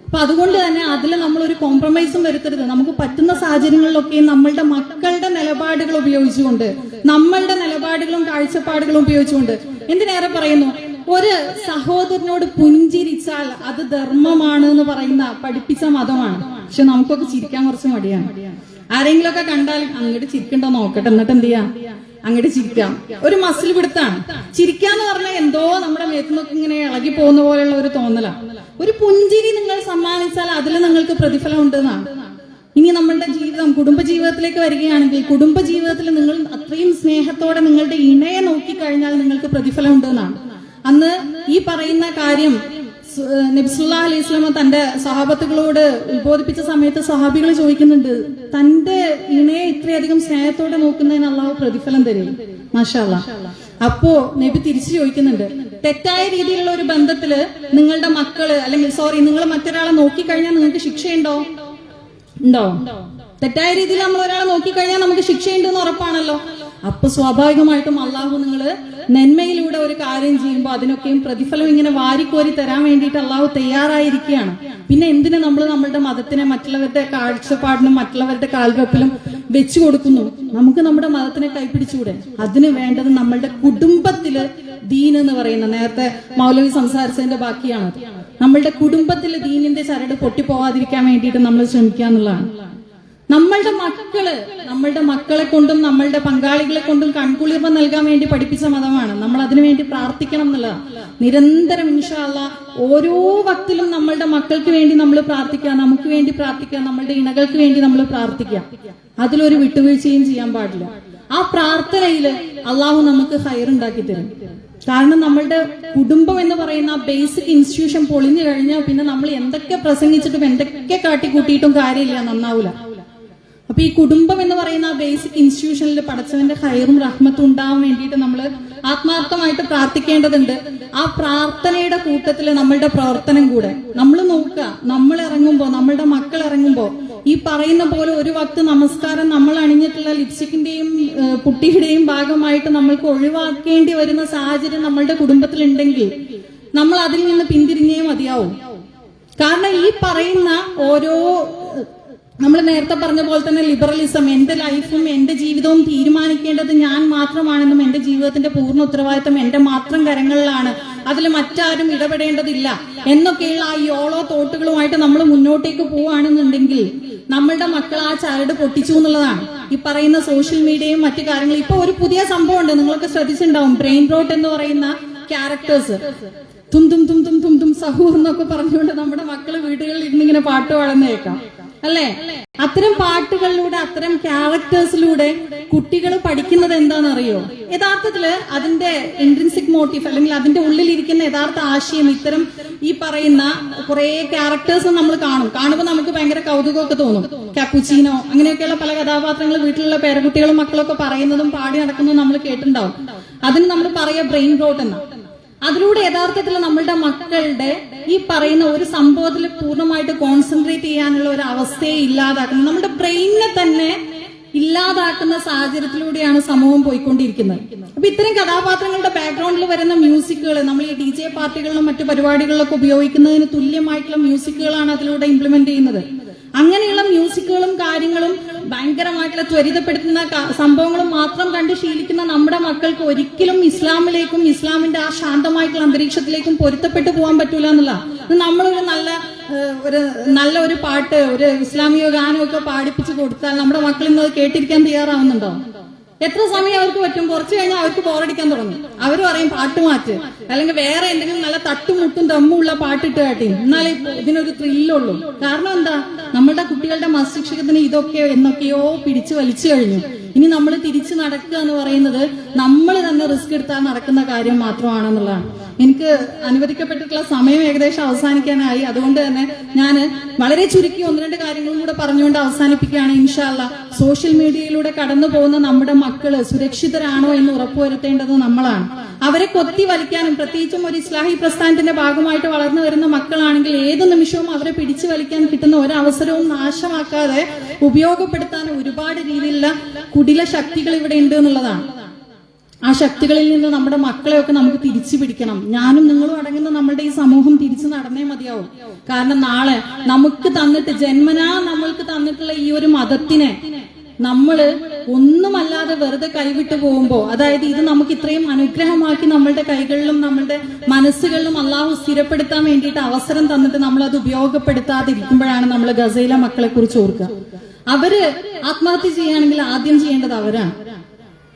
അപ്പൊ അതുകൊണ്ട് തന്നെ അതിൽ നമ്മളൊരു കോംപ്രമൈസും വരുത്തരുത്. നമുക്ക് പറ്റുന്ന സാഹചര്യങ്ങളിലൊക്കെ നമ്മളുടെ മക്കളുടെ നിലപാടുകൾ ഉപയോഗിച്ചുകൊണ്ട്, നമ്മളുടെ നിലപാടുകളും കാഴ്ചപ്പാടുകളും ഉപയോഗിച്ചുകൊണ്ട്, എന്തിനേറെ പറയുന്നു, ഒരു സഹോദരനോട് പുഞ്ചിരിച്ചാൽ അത് ധർമ്മമാണ് എന്ന് പറയുന്ന പഠിപ്പിച്ച മതമാണ്. പക്ഷെ നമുക്കൊക്കെ ചിരിക്കാൻ കുറച്ച് മടിയാണ്. ആരെങ്കിലും ഒക്കെ കണ്ടാൽ അങ്ങോട്ട് ചിരിക്കണ്ടോ നോക്കട്ടെ, എന്നിട്ട് എന്ത് ചെയ്യാം, അങ്ങോട്ട് ചിരിക്കാം. ഒരു മസിൽ പിടുത്താണ്. ചിരിക്കാന്ന് പറഞ്ഞാൽ എന്തോ നമ്മുടെ മേത്തുനിന്നൊക്കെ ഇങ്ങനെ ഇളകി പോകുന്ന പോലെയുള്ള ഒരു തോന്നലാണ്. ഒരു പുഞ്ചിരി നിങ്ങൾ സമ്മാനിച്ചാൽ അതിൽ നിങ്ങൾക്ക് പ്രതിഫലം ഉണ്ടെന്നാണ്. ഇനി നമ്മളുടെ ജീവിതം, കുടുംബജീവിതത്തിലേക്ക് വരികയാണെങ്കിൽ, കുടുംബജീവിതത്തിൽ നിങ്ങൾ അത്രയും സ്നേഹത്തോടെ നിങ്ങളുടെ ഇണയെ നോക്കിക്കഴിഞ്ഞാൽ നിങ്ങൾക്ക് പ്രതിഫലം ഉണ്ടെന്നാണ്. അന്ന് ഈ പറയുന്ന കാര്യം നബി സല്ലല്ലാഹു അലൈഹി വസല്ലം തന്റെ സഹാബത്തുകളോട് ഉത്ബോധിപ്പിച്ച സമയത്ത് സഹാബികൾ ചോദിക്കുന്നുണ്ട്, തന്റെ ഇണയെ ഇത്രയധികം സ്നേഹത്തോടെ നോക്കുന്നതിന് അള്ളാഹു പ്രതിഫലം തരും. മാഷാ അല്ലാഹ്. അപ്പോ നബി തിരിച്ചു ചോദിക്കുന്നുണ്ട്, തെറ്റായ രീതിയിലുള്ള ഒരു ബന്ധത്തില് നിങ്ങളുടെ മക്കള് അല്ലെങ്കിൽ നിങ്ങൾ മറ്റൊരാളെ നോക്കിക്കഴിഞ്ഞാൽ നിങ്ങൾക്ക് ശിക്ഷയുണ്ടോ? ഉണ്ടോ? തെറ്റായ രീതിയിൽ നമ്മൾ ഒരാളെ നോക്കിക്കഴിഞ്ഞാൽ നമുക്ക് ശിക്ഷയുണ്ടെന്ന് ഉറപ്പാണല്ലോ. അപ്പൊ സ്വാഭാവികമായിട്ടും അള്ളാഹു നിങ്ങള് നന്മയിലൂടെ ഒരു കാര്യം ചെയ്യുമ്പോൾ അതിനൊക്കെയും പ്രതിഫലം ഇങ്ങനെ വാരിക്കോരി തരാൻ വേണ്ടിയിട്ട് അള്ളാഹു തയ്യാറായിരിക്കുകയാണ്. പിന്നെ എന്തിനു നമ്മൾ നമ്മളുടെ മതത്തിനെ മറ്റുള്ളവരുടെ കാഴ്ചപ്പാടിനും മറ്റുള്ളവരുടെ കാൽവെപ്പിലും വെച്ചു കൊടുക്കുന്നു? നമുക്ക് നമ്മുടെ മതത്തിനെ കൈപ്പിടിച്ചുകൂടെ? അതിന് വേണ്ടത് നമ്മളുടെ കുടുംബത്തില് ദീൻ എന്ന് പറയുന്ന, നേരത്തെ മൗലവി സംസാരിച്ചതിന്റെ ബാക്കിയാണ്, നമ്മളുടെ കുടുംബത്തില് ദീനിന്റെ ചരട് പൊട്ടിപ്പോവാതിരിക്കാൻ വേണ്ടിയിട്ട് നമ്മൾ ശ്രമിക്കുക എന്നുള്ളതാണ്. നമ്മളുടെ മക്കളെ കൊണ്ടും നമ്മളുടെ പങ്കാളികളെ കൊണ്ടും കൺകുളിർമ നൽകാൻ വേണ്ടി പഠിപ്പിച്ച മതമാണ്. നമ്മൾ അതിനുവേണ്ടി പ്രാർത്ഥിക്കണം എന്നുള്ളതാണ്. നിരന്തരം ഇൻഷാ അല്ലാഹ് ഓരോ വക്തിലും നമ്മളുടെ മക്കൾക്ക് വേണ്ടി നമ്മൾ പ്രാർത്ഥിക്കുക, നമുക്ക് വേണ്ടി പ്രാർത്ഥിക്കുക, നമ്മളുടെ ഇണകൾക്ക് വേണ്ടി നമ്മൾ പ്രാർത്ഥിക്കുക. അതിലൊരു വിട്ടുവീഴ്ചയും ചെയ്യാൻ പാടില്ല. ആ പ്രാർത്ഥനയില് അള്ളാഹു നമുക്ക് ഹൈറുണ്ടാക്കി തരും. കാരണം നമ്മളുടെ കുടുംബം എന്ന് പറയുന്ന ആ ബേസിക് ഇൻസ്റ്റിറ്റ്യൂഷൻ പൊളിഞ്ഞു കഴിഞ്ഞാൽ പിന്നെ നമ്മൾ എന്തൊക്കെ പ്രസംഗിച്ചിട്ടും എന്തൊക്കെ കാട്ടിക്കൂട്ടിയിട്ടും കാര്യമില്ല, നന്നാവൂല. അപ്പൊ ഈ കുടുംബം എന്ന് പറയുന്ന ആ ബേസിക് ഇൻസ്റ്റിറ്റ്യൂഷനിൽ പടച്ചവന്റെ ഹൈറും റഹ്മത്തും ഉണ്ടാവാൻ വേണ്ടിയിട്ട് നമ്മൾ ആത്മാർത്ഥമായിട്ട് പ്രാർത്ഥിക്കേണ്ടതുണ്ട്. ആ പ്രാർത്ഥനയുടെ കൂട്ടത്തിൽ നമ്മളുടെ പ്രവർത്തനം കൂടെ നമ്മൾ നോക്കുക. നമ്മൾ ഇറങ്ങുമ്പോ, നമ്മളുടെ മക്കൾ ഇറങ്ങുമ്പോ ഈ പറയുന്ന പോലെ ഒരു വക്ത് നമസ്കാരം നമ്മൾ അണിഞ്ഞിട്ടുള്ള ലിപ്സ്റ്റിക്കിന്റെയും പുട്ടിയുടെയും ഭാഗമായിട്ട് നമ്മൾക്ക് ഒഴിവാക്കേണ്ടി വരുന്ന സാഹചര്യം നമ്മളുടെ കുടുംബത്തിൽ ഉണ്ടെങ്കിൽ നമ്മൾ അതിൽ നിന്ന് പിന്തിരിഞ്ഞേ മതിയാവും. കാരണം ഈ പറയുന്ന ഓരോ, നമ്മൾ നേരത്തെ പറഞ്ഞ പോലെ തന്നെ ലിബറലിസം, എന്റെ ലൈഫും എന്റെ ജീവിതവും തീരുമാനിക്കേണ്ടത് ഞാൻ മാത്രമാണെന്നും എന്റെ ജീവിതത്തിന്റെ പൂർണ്ണ ഉത്തരവാദിത്തം എന്റെ മാത്രം കരങ്ങളിലാണ്, അതിൽ മറ്റാരും ഇടപെടേണ്ടതില്ല എന്നൊക്കെയുള്ള ആ യോളോ തോട്ടുകളുമായിട്ട് നമ്മൾ മുന്നോട്ടേക്ക് പോവുകയാണെന്നുണ്ടെങ്കിൽ നമ്മളുടെ മക്കൾ ആ ചരട് പൊട്ടിച്ചു എന്നുള്ളതാണ്. ഈ പറയുന്ന സോഷ്യൽ മീഡിയയും മറ്റു കാര്യങ്ങളും. ഇപ്പൊ ഒരു പുതിയ സംഭവം ഉണ്ട്, നിങ്ങൾക്ക് ശ്രദ്ധിച്ചിട്ടുണ്ടാവും. ബ്രെയിൻ റോട്ട് എന്ന് പറയുന്ന ക്യാരക്ടേഴ്സ് തും തും തും തും തും തും സഹു എന്നൊക്കെ പറഞ്ഞുകൊണ്ട് നമ്മുടെ മക്കള് വീടുകളിൽ ഇരുന്നിങ്ങനെ പാട്ട് പാടുന്ന കേൾക്കാം, അല്ലെ? അത്തരം പാട്ടുകളിലൂടെ, അത്തരം ക്യാരക്ടേഴ്സിലൂടെ കുട്ടികൾ പഠിക്കുന്നത് എന്താണെന്നറിയോ? യഥാർത്ഥത്തില് അതിന്റെ ഇൻട്രിൻസിക് മോട്ടീവ് അല്ലെങ്കിൽ അതിന്റെ ഉള്ളിലിരിക്കുന്ന യഥാർത്ഥ ആശയം ഇത്തരം ഈ പറയുന്ന കുറെ ക്യാരക്ടേഴ്സ് നമ്മൾ കാണുമ്പോൾ നമുക്ക് ഭയങ്കര കൗതുകമൊക്കെ തോന്നും. കാപ്പുച്ചീനോ അങ്ങനെയൊക്കെയുള്ള പല കഥാപാത്രങ്ങൾ വീട്ടിലുള്ള പേരക്കുട്ടികളും മക്കളൊക്കെ പറയുന്നതും പാടി നടക്കുന്നതും നമ്മൾ കേട്ടിട്ടുണ്ടാവും. അതിന് നമ്മൾ പറയാ ബ്രെയിൻ റോട്ട് എന്ന. അതിലൂടെ യഥാർത്ഥത്തിൽ നമ്മളുടെ മക്കളുടെ ഈ പറയുന്ന ഒരു സംഭവത്തിൽ പൂർണ്ണമായിട്ട് കോൺസെൻട്രേറ്റ് ചെയ്യാനുള്ള ഒരു അവസ്ഥയെ ഇല്ലാതാക്കുന്നത്, നമ്മുടെ ബ്രെയിനിനെ തന്നെ ഇല്ലാതാക്കുന്ന സാഹചര്യത്തിലൂടെയാണ് സമൂഹം പോയിക്കൊണ്ടിരിക്കുന്നത്. അപ്പൊ ഇത്തരം കഥാപാത്രങ്ങളുടെ ബാക്ക്ഗ്രൗണ്ടിൽ വരുന്ന മ്യൂസിക്കുകൾ നമ്മൾ ഈ DJ പാർട്ടികളിലും മറ്റു പരിപാടികളിലൊക്കെ ഉപയോഗിക്കുന്നതിന് തുല്യമായിട്ടുള്ള മ്യൂസിക്കുകളാണ് അതിലൂടെ ഇംപ്ലിമെന്റ് ചെയ്യുന്നത്. അങ്ങനെയുള്ള മ്യൂസിക്കുകളും കാര്യങ്ങളും ഭയങ്കരമായിട്ടുള്ള ത്വരിതപ്പെടുത്തുന്ന സംഭവങ്ങളും മാത്രം കണ്ട് ശീലിക്കുന്ന നമ്മുടെ മക്കൾക്ക് ഒരിക്കലും ഇസ്ലാമിലേക്കും ഇസ്ലാമിന്റെ ആ ശാന്തമായിട്ടുള്ള അന്തരീക്ഷത്തിലേക്കും പൊരുത്തപ്പെട്ടു പോകാൻ പറ്റൂല എന്നുള്ള. നമ്മളൊരു നല്ല ഒരു പാട്ട്, ഒരു ഇസ്ലാമിക ഗാനമൊക്കെ പാടിപ്പിച്ചു കൊടുത്താൽ നമ്മുടെ മക്കൾ ഇന്ന് അത് കേട്ടിരിക്കാൻ തയ്യാറാവുന്നുണ്ടോ? എത്ര സമയം അവർക്ക് പറ്റും? കുറച്ചു കഴിഞ്ഞാൽ അവർക്ക് ബോറടിക്കാൻ തുടങ്ങും. അവർ പറയും പാട്ട് മാറ്റ്, അല്ലെങ്കിൽ വേറെ എന്തെങ്കിലും നല്ല തട്ടുമുട്ടും ദമ്മുള്ള പാട്ടിട്ട് കാട്ടി, എന്നാലേ ഇതിനൊരു ത്രില്ലുള്ളൂ. കാരണം എന്താ? നമ്മളുടെ കുട്ടികളുടെ മസ്തിഷ്കത്തിന് ഇതൊക്കെ എന്നൊക്കെയോ പിടിച്ചു വലിച്ചു കഴിഞ്ഞു. ഇനി നമ്മൾ തിരിച്ചു നടക്കുക എന്ന് പറയുന്നത് നമ്മൾ തന്നെ റിസ്ക് എടുത്താൽ നടക്കുന്ന കാര്യം മാത്രമാണെന്നുള്ളതാണ്. എനിക്ക് അനുവദിക്കപ്പെട്ടിട്ടുള്ള സമയം ഏകദേശം അവസാനിക്കാനായി. അതുകൊണ്ട് തന്നെ ഞാൻ വളരെ ചുരുക്കി 1-2 കാര്യങ്ങളും കൂടെ പറഞ്ഞുകൊണ്ട് അവസാനിപ്പിക്കുകയാണ്. ഇൻഷാ അല്ലാഹ് സോഷ്യൽ മീഡിയയിലൂടെ കടന്നു പോകുന്ന നമ്മുടെ മക്കള് സുരക്ഷിതരാണോ എന്ന് ഉറപ്പുവരുത്തേണ്ടത് നമ്മളാണ്. അവരെ കൊത്തി വലിക്കാനും, പ്രത്യേകിച്ചും ഒരു ഇസ്ലാഹി പ്രസ്ഥാനത്തിന്റെ ഭാഗമായിട്ട് വളർന്നു വരുന്ന മക്കളാണെങ്കിൽ ഏത് നിമിഷവും അവരെ പിടിച്ചു വലിക്കാൻ കിട്ടുന്ന ഒരവസരവും നാശമാക്കാതെ ഉപയോഗപ്പെടുത്താൻ ഒരുപാട് രീതിയിലുള്ള കുടില ശക്തികൾ ഇവിടെ ഉണ്ട് എന്നുള്ളതാണ്. ആ ശക്തികളിൽ നിന്ന് നമ്മുടെ മക്കളെയൊക്കെ നമുക്ക് തിരിച്ചു പിടിക്കണം. ഞാനും നിങ്ങളും അടങ്ങുന്ന നമ്മളുടെ ഈ സമൂഹം തിരിച്ചു നടന്നേ മതിയാവും. കാരണം നാളെ നമുക്ക് തന്നിട്ട്, ജന്മനാ നമ്മൾക്ക് തന്നിട്ടുള്ള ഈ ഒരു മതത്തിനെ നമ്മള് ഒന്നുമല്ലാതെ വെറുതെ കൈവിട്ടു പോകുമ്പോ, അതായത് ഇത് നമുക്ക് ഇത്രയും അനുഗ്രഹമാക്കി നമ്മളുടെ കൈകളിലും നമ്മളുടെ മനസ്സുകളിലും അള്ളാഹു സ്ഥിരപ്പെടുത്താൻ വേണ്ടിയിട്ട് അവസരം തന്നിട്ട് നമ്മൾ അത് ഉപയോഗപ്പെടുത്താതിരിക്കുമ്പോഴാണ് നമ്മൾ ഗസയിലെ മക്കളെ കുറിച്ച് ഓർക്കുക. അവര് ആത്മഹത്യ ചെയ്യുകയാണെങ്കിൽ ആദ്യം ചെയ്യേണ്ടത് അവരാണ്.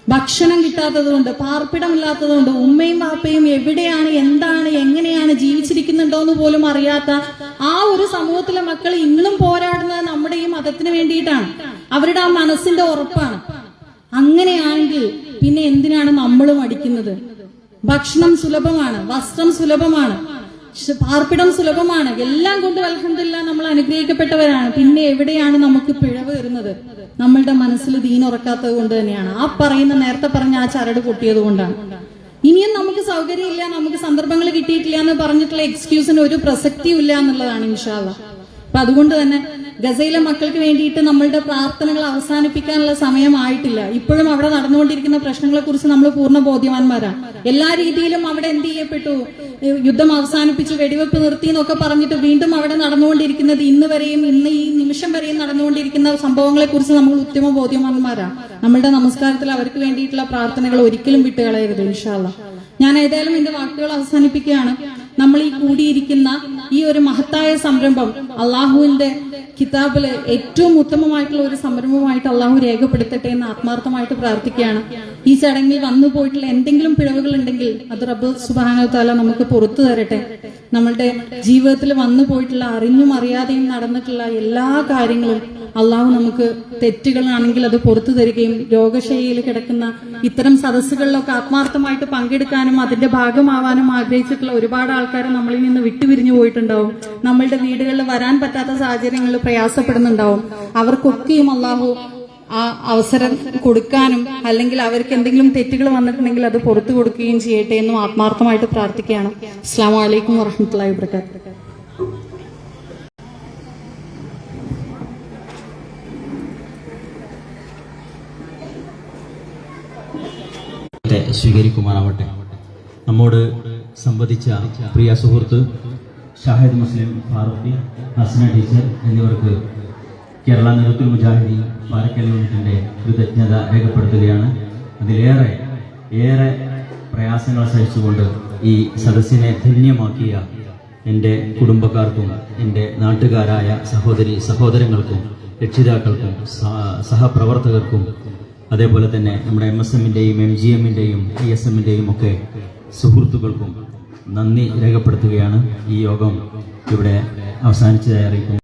ഭക്ഷണം കിട്ടാത്തത് കൊണ്ട്, പാർപ്പിടമില്ലാത്തത് കൊണ്ട്, ഉമ്മയും വാപ്പയും എവിടെയാണ്, എന്താണ്, എങ്ങനെയാണ്, ജീവിച്ചിരിക്കുന്നുണ്ടോ എന്ന് പോലും അറിയാത്ത ആ ഒരു സമൂഹത്തിലെ മക്കൾ ഇന്നും പോരാടുന്നത് നമ്മുടെ ഈ മതത്തിന് വേണ്ടിയിട്ടാണ്. അവരുടെ ആ മനസ്സിന്റെ ഉറപ്പാണ്. അങ്ങനെയാണെങ്കിൽ പിന്നെ എന്തിനാണ് നമ്മൾ മടിക്കുന്നത്? ഭക്ഷണം സുലഭമാണ്, വസ്ത്രം സുലഭമാണ്, പാർപ്പിടം സുലഭമാണ്, എല്ലാം കൊണ്ട് അൽഹംദുലില്ലാഹ് നമ്മൾ അനുഗ്രഹിക്കപ്പെട്ടവരാണ്. പിന്നെ എവിടെയാണ് നമുക്ക് പിഴവ് വരുന്നത്? നമ്മളുടെ മനസ്സിൽ ദീൻ ഉറക്കാത്തത് കൊണ്ട് തന്നെയാണ്. ആ പറയുന്ന നേരത്തെ പറഞ്ഞ ആ ചരട് പൊട്ടിയത് കൊണ്ടാണ്. ഇനിയും നമുക്ക് സൗകര്യമില്ല, നമുക്ക് സന്ദർഭങ്ങൾ കിട്ടിയിട്ടില്ല എന്ന് പറഞ്ഞിട്ടുള്ള എക്സ്ക്യൂസിന് ഒരു പ്രസക്തിയും ഇല്ല എന്നുള്ളതാണ് ഇൻഷാ അല്ലാഹ്. അപ്പൊ അതുകൊണ്ട് തന്നെ ഗസയിലെ മക്കൾക്ക് വേണ്ടിയിട്ട് നമ്മളുടെ പ്രാർത്ഥനകൾ അവസാനിപ്പിക്കാനുള്ള സമയമായിട്ടില്ല. ഇപ്പോഴും അവിടെ നടന്നുകൊണ്ടിരിക്കുന്ന പ്രശ്നങ്ങളെ കുറിച്ച് നമ്മൾ പൂർണ്ണ ബോധ്യവാന്മാരാണ്. എല്ലാ രീതിയിലും അവിടെ എന്ത് ചെയ്യപ്പെട്ടു, യുദ്ധം അവസാനിപ്പിച്ചു, വെടിവെപ്പ് നിർത്തി എന്നൊക്കെ പറഞ്ഞിട്ട് വീണ്ടും അവിടെ നടന്നുകൊണ്ടിരിക്കുന്നത് ഇന്ന് ഈ നിമിഷം വരെയും നടന്നുകൊണ്ടിരിക്കുന്ന സംഭവങ്ങളെ കുറിച്ച് നമ്മൾ ഉത്തമ ബോധ്യവാന്മാരാണ്. നമ്മളുടെ നമസ്കാരത്തിൽ അവർക്ക് വേണ്ടിയിട്ടുള്ള പ്രാർത്ഥനകൾ ഒരിക്കലും വിട്ടുകളയരുത് ഇൻഷാ അല്ലാഹ്. ഞാൻ ഏതായാലും എന്റെ വാക്കുകൾ അവസാനിപ്പിക്കുകയാണ്. നമ്മൾ ഈ കൂടിയിരിക്കുന്ന ഈ ഒരു മഹത്തായ സംരംഭം അള്ളാഹുവിന്റെ കിതാബില് ഏറ്റവും ഉത്തമമായിട്ടുള്ള ഒരു സംരംഭമായിട്ട് അള്ളാഹു രേഖപ്പെടുത്തട്ടെ എന്ന് ആത്മാർത്ഥമായിട്ട് പ്രാർത്ഥിക്കുകയാണ്. ഈ ചടങ്ങിൽ വന്നു പോയിട്ടുള്ള എന്തെങ്കിലും പിഴവുകൾ ഉണ്ടെങ്കിൽ അത് റബ്ബ് സുബ്ഹാനഹു വ തആല നമുക്ക് പുറത്തു തരട്ടെ. നമ്മളുടെ ജീവിതത്തിൽ വന്നു പോയിട്ടുള്ള അറിഞ്ഞും അറിയാതെയും നടന്നിട്ടുള്ള എല്ലാ കാര്യങ്ങളും അള്ളാഹു നമുക്ക് തെറ്റുകളാണെങ്കിൽ അത് പുറത്തു തരികയും രോഗശൈലിയിൽ കിടക്കുന്ന ഇത്തരം സദസ്സുകളിലൊക്കെ ആത്മാർത്ഥമായിട്ട് പങ്കെടുക്കാനും അതിന്റെ ഭാഗമാവാനും ആഗ്രഹിച്ചിട്ടുള്ള ഒരുപാട് ആൾക്കാർ നമ്മളിൽ നിന്ന് വിട്ടുപിരിഞ്ഞു പോയിട്ടുണ്ടാവും. നമ്മളുടെ വീടുകളിൽ വരാൻ പറ്റാത്ത സാഹചര്യങ്ങളിൽ പ്രയാസപ്പെടുന്നുണ്ടാവും. അവർക്കൊക്കെയും അള്ളാഹു ആ അവസരം കൊടുക്കാനും അല്ലെങ്കിൽ അവർക്ക് എന്തെങ്കിലും തെറ്റുകൾ വന്നിട്ടുണ്ടെങ്കിൽ അത് പുറത്തു കൊടുക്കുകയും ചെയ്യട്ടെ എന്നും ആത്മാർത്ഥമായിട്ട് പ്രാർത്ഥിക്കുകയാണ്. അസ്സലാമു അലൈക്കും വറഹ്മത്തുള്ളാഹി വബറകാതുഹു. സ്വീകരിക്കുമാറാവട്ടെ. നമ്മോട് സംവദിച്ച പ്രിയ സുഹൃത്ത് ഷാഹിദ് മുസ്ലിം ഫാറൂഖി, ഹസ്ന ടീച്ചർ എന്നിവർക്ക് കേരള നേതൃത്വ മുജാഹിദീൻ പാലക്കൽ യൂണിറ്റിന്റെ കൃതജ്ഞത രേഖപ്പെടുത്തുകയാണ്. അതിലേറെ പ്രയാസങ്ങൾ സഹിച്ചുകൊണ്ട് ഈ സദസ്സിനെ ധന്യമാക്കിയ എൻ്റെ കുടുംബക്കാർക്കും എൻ്റെ നാട്ടുകാരായ സഹോദരങ്ങൾക്കും രക്ഷിതാക്കൾക്കും സഹപ്രവർത്തകർക്കും അതേപോലെ തന്നെ നമ്മുടെ MSMന്റെയും MGMന്റെയും ISMന്റെയും ഒക്കെ സുഹൃത്തുക്കൾക്കും നന്ദി രേഖപ്പെടുത്തുകയാണ്. ഈ യോഗം ഇവിടെ അവസാനിച്ചതായി അറിയിക്കുന്നു.